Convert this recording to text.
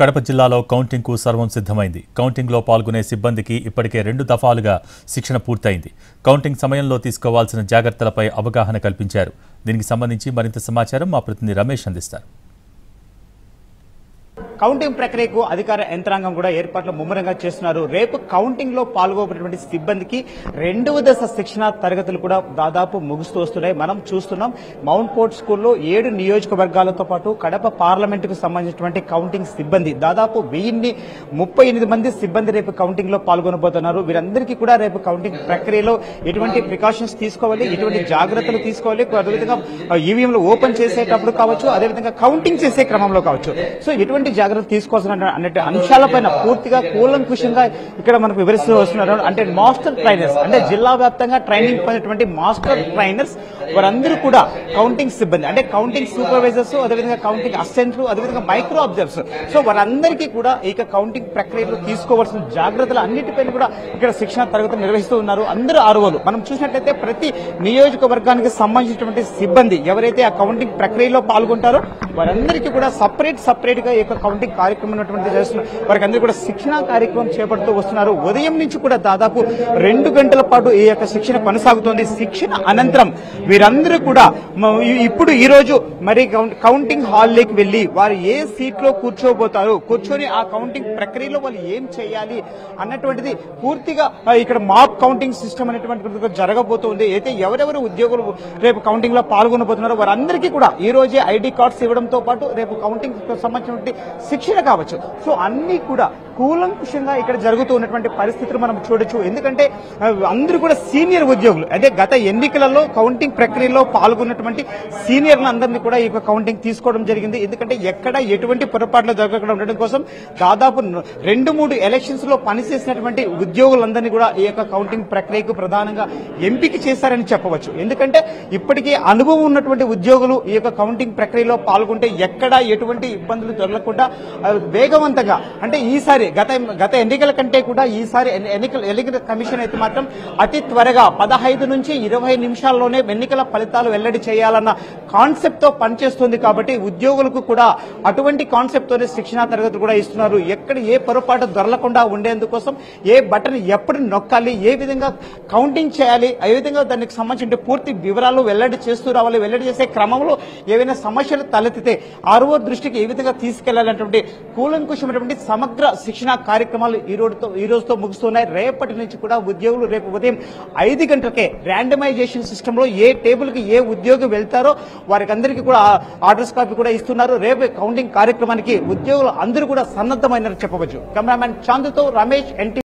కడప జిల్లాలో కౌంటింగ్ కు సర్వం సిద్ధమైంది. కౌంటింగ్ లో పాల్గొనే సిబ్బందికి ఇప్పటికే 2 దఫాలుగా శిక్షణ పూర్తయింది. కౌంటింగ్ సమయంలో తీసుకోవాల్సిన జాగ్రత్తలపై అవగాహన కల్పించారు. దీనికి సంబంధించి మరింత సమాచారం మా ప్రతినిధి రమేష్ అందిస్తారు. కౌంటింగ్ ప్రక్రియకు అధికార యంత్రాంగం కూడా ఏర్పాట్లు ముమ్మరంగా చేస్తున్నారు. రేపు కౌంటింగ్ లో పాల్గొనేటువంటి సిబ్బందికి 2వ దశ శిక్షణ తరగతులు కూడా దాదాపు ముగుస్తూ వస్తున్నాయి. మనం చూస్తున్నాం మౌంట్ పోర్ట్ స్కూల్లో 7 నియోజకవర్గాలతో పాటు కడప పార్లమెంటుకు సంబంధించినటువంటి కౌంటింగ్ సిబ్బంది దాదాపు 1038 మంది సిబ్బంది రేపు కౌంటింగ్ లో పాల్గొనబోతున్నారు. వీరందరికీ కూడా రేపు కౌంటింగ్ ప్రక్రియలో ఎటువంటి ప్రికాషన్స్ తీసుకోవాలి, ఎటువంటి జాగ్రత్తలు తీసుకోవాలి, అదేవిధంగా ఈవీఎంలు ఓపెన్ చేసేటప్పుడు కావచ్చు, అదేవిధంగా కౌంటింగ్ చేసే క్రమంలో కావచ్చు, సో ఎటువంటి జాగ్రత్తలు తీసుకోవాల్సిన అన్నట్టు అంశాలపైన పూర్తిగా కూలంకుషంగా ఇక్కడ మనకు వివరిస్తూ వస్తున్నారు. అంటే మాస్టర్ ట్రైనర్స్, అంటే జిల్లా వ్యాప్తంగా ట్రైనింగ్ పొందినటువంటి మాస్టర్ ట్రైనర్స్ వారందరూ కూడా కౌంటింగ్ సిబ్బంది, అంటే కౌంటింగ్ సూపర్వైజర్స్, అదేవిధంగా కౌంటింగ్ అసిస్టెంట్లు, అదేవిధంగా మైక్రో అబ్జర్వర్స్, సో వారందరికీ కూడా ఇక కౌంటింగ్ ప్రక్రియలో తీసుకోవాల్సిన జాగ్రత్తలు అన్నిటిపైన కూడా ఇక్కడ శిక్షణ తరగతులు నిర్వహిస్తూ ఉన్నారు. అందరూ ఆర్వోలు మనం చూసినట్లయితే ప్రతి నియోజకవర్గానికి సంబంధించినటువంటి సిబ్బంది ఎవరైతే ఆ కౌంటింగ్ ప్రక్రియలో పాల్గొంటారో వారందరికీ కూడా సపరేట్ గా ఈ యొక్క కౌంటింగ్ కార్యక్రమం చేస్తున్నారు. వారికి అందరూ కూడా శిక్షణ కార్యక్రమం చేపడుతూ వస్తున్నారు. ఉదయం నుంచి కూడా దాదాపు 2 గంటల పాటు ఈ యొక్క శిక్షణ కొనసాగుతోంది. శిక్షణ అనంతరం వీరందరూ కూడా ఇప్పుడు ఈ రోజు మరి కౌంటింగ్ హాల్లోకి వెళ్లి వారు ఏ సీట్ లో కూర్చొని ఆ కౌంటింగ్ ప్రక్రియలో వాళ్ళు ఏం చేయాలి అన్నటువంటిది పూర్తిగా ఇక్కడ మాప్ కౌంటింగ్ సిస్టమ్ అనేటువంటి జరగబోతోంది. అయితే ఎవరెవరు ఉద్యోగులు రేపు కౌంటింగ్ లో పాల్గొనబోతున్నారో వారందరికీ కూడా ఈ రోజే ఐడి కార్డ్స్ ఇవ్వడంతో పాటు రేపు కౌంటింగ్ సంబంధించినటువంటి శిక్షణ కావచ్చు, సో అన్ని కూడా కూలంకుషంగా ఇక్కడ జరుగుతూ ఉన్నటువంటి పరిస్థితులు మనం చూడొచ్చు. ఎందుకంటే అందరూ కూడా సీనియర్ ఉద్యోగులు, అదే గత ఎన్నికలలో కౌంటింగ్ ప్రక్రియలో పాల్గొన్నటువంటి సీనియర్లు అందరినీ కూడా ఈ యొక్క కౌంటింగ్ తీసుకోవడం జరిగింది. ఎందుకంటే ఎక్కడ ఎటువంటి పొరపాట్లు జరగకుండా ఉండడం కోసం దాదాపు 2-3 ఎలక్షన్స్ లో పనిచేసినటువంటి ఉద్యోగులందరినీ కూడా ఈ యొక్క కౌంటింగ్ ప్రక్రియకు ప్రధానంగా ఎంపిక చేశారని చెప్పవచ్చు. ఎందుకంటే ఇప్పటికీ అనుభవం ఉన్నటువంటి ఉద్యోగులు ఈ యొక్క కౌంటింగ్ ప్రక్రియలో పాల్గొంటే ఎక్కడ ఎటువంటి ఇబ్బందులు దొరకకుండా వేగవంతంగా, అంటే ఈసారి గత ఎన్నికల కంటే కూడా ఈసారి ఎన్నికల కమిషన్ అయితే మాత్రం అతి త్వరగా 15 నుంచి 20 నిమిషాల్లోనే ఎన్నికల ఫలితాలు వెల్లడి చేయాలన్న కాన్సెప్ట్ తో పనిచేస్తుంది. కాబట్టి ఉద్యోగులకు కూడా అటువంటి కాన్సెప్ట్ తోనే శిక్షణ తరగతులు కూడా ఇస్తున్నారు. ఎక్కడ ఏ పొరపాటు దొరలకుండా ఉండేందుకోసం ఏ బటన్ ఎప్పుడు నొక్కాలి, ఏ విధంగా కౌంటింగ్ చేయాలి, ఏ విధంగా దానికి సంబంధించిన పూర్తి వివరాలు వెల్లడి చేస్తూ రావాలి, వెల్లడి చేసే క్రమంలో ఏవైనా సమస్యలు తలెత్తితే ఆర్ఓ దృష్టికి ఏ విధంగా తీసుకెళ్లాలన్నటువంటి కూలంకుషమైనటువంటి సమగ్ర శిక్షణ కార్యక్రమాలు ఈ రోజుతో ముగుస్తున్నాయి. రేపటి నుంచి కూడా ఉద్యోగులు రేపు ఉదయం 5 గంటలకే ర్యాండమైజేషన్ సిస్టమ్ లో ఏ టేబుల్ కి ఏ ఉద్యోగి వెళ్తారో వారికి అందరికీ కూడా ఆర్డర్స్ కాపీ కూడా ఇస్తున్నారు. రేపు కౌంటింగ్ కార్యక్రమానికి ఉద్యోగులు అందరూ కూడా సన్నద్దమైనారని చెప్పవచ్చు. Cameraman చాందుతో Ramesh, NT